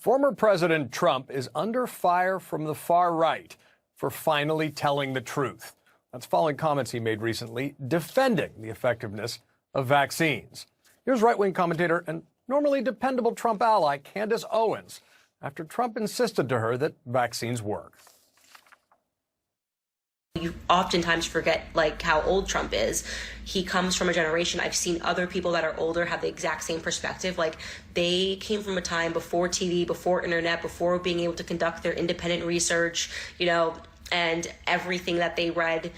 Former President Trump is under fire from the far right for finally telling the truth. That's following comments he made recently defending the effectiveness of vaccines. Here's right-wing commentator and normally dependable Trump ally Candace Owens after Trump insisted to her that vaccines work. You oftentimes forget how old Trump is. He comes from a generation. I've seen other people that are older have the exact same perspective. They came from a time before TV, before internet, before being able to conduct their independent research, and everything that they read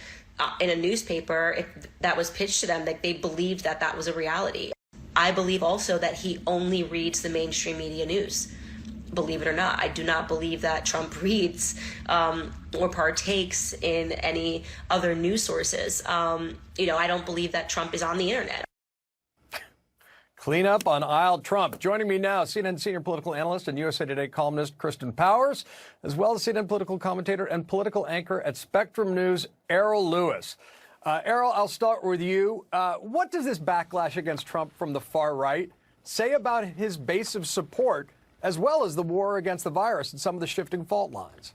in a newspaper that was pitched to them, they believed that that was a reality. I believe also that he only reads the mainstream media news. Believe it or not, I do not believe that Trump reads or partakes in any other news sources. I don't believe that Trump is on the internet. Clean up on aisle Trump. Joining me now, CNN senior political analyst and USA Today columnist Kristen Powers, as well as CNN political commentator and political anchor at Spectrum News, Errol Louis. Errol, I'll start with you. What does this backlash against Trump from the far right say about his base of support, as well as the war against the virus and some of the shifting fault lines?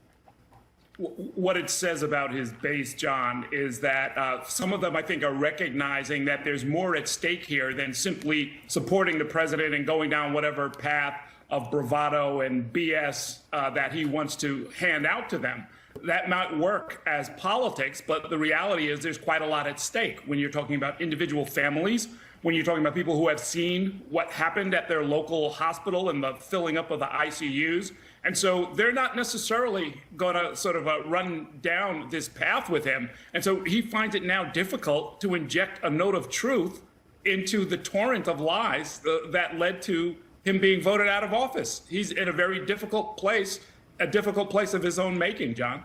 What it says about his base, John, is that some of them, I think, are recognizing that there's more at stake here than simply supporting the president and going down whatever path of bravado and BS that he wants to hand out to them. That might work as politics, but the reality is there's quite a lot at stake when you're talking about individual families, when you're talking about people who have seen what happened at their local hospital and the filling up of the ICUs. And so they're not necessarily going to sort of run down this path with him. And so he finds it now difficult to inject a note of truth into the torrent of lies that led to him being voted out of office. He's in a very difficult place, a difficult place of his own making, John.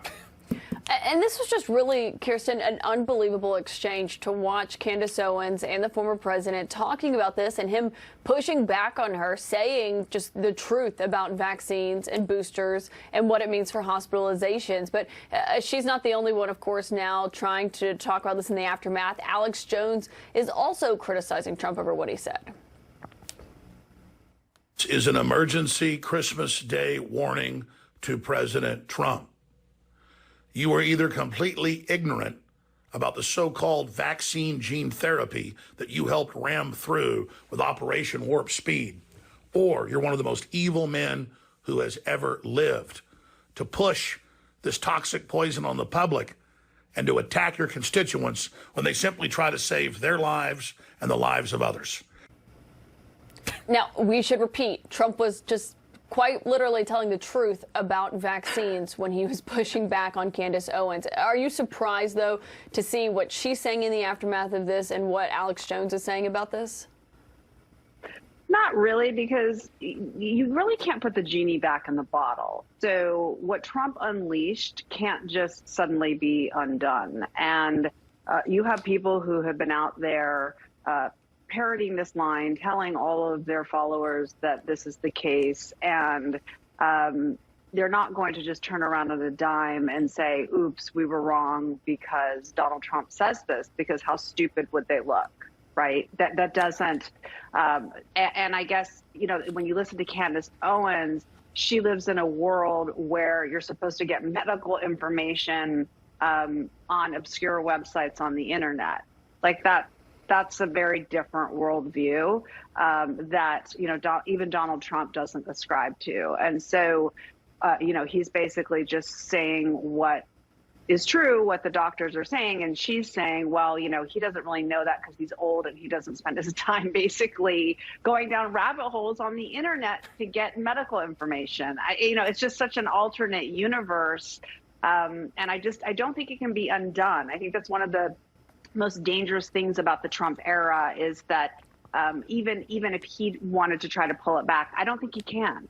And this was just really, Kirsten, an unbelievable exchange to watch Candace Owens and the former president talking about this and him pushing back on her, saying just the truth about vaccines and boosters and what it means for hospitalizations. But she's not the only one, of course, now trying to talk about this in the aftermath. Alex Jones is also criticizing Trump over what he said. Is an emergency Christmas Day warning to President Trump. You are either completely ignorant about the so-called vaccine gene therapy that you helped ram through with Operation Warp Speed, or you're one of the most evil men who has ever lived to push this toxic poison on the public and to attack your constituents when they simply try to save their lives and the lives of others. Now, we should repeat, Trump was just quite literally telling the truth about vaccines when he was pushing back on Candace Owens. Are you surprised, though, to see what she's saying in the aftermath of this and what Alex Jones is saying about this? Not really, because you really can't put the genie back in the bottle. So what Trump unleashed can't just suddenly be undone. And you have people who have been out there parroting this line, telling all of their followers that this is the case, and they're not going to just turn around on a dime and say, oops, we were wrong because Donald Trump says this, because how stupid would they look, right? That doesn't, and I guess, when you listen to Candace Owens, she lives in a world where you're supposed to get medical information on obscure websites on the internet. That's a very different worldview that, even Donald Trump doesn't ascribe to. And so, he's basically just saying what is true, what the doctors are saying. And she's saying, well, he doesn't really know that because he's old and he doesn't spend his time basically going down rabbit holes on the internet to get medical information. It's just such an alternate universe. And I don't think it can be undone. I think that's one of the most dangerous things about the Trump era is that even if he wanted to try to pull it back, I don't think he can.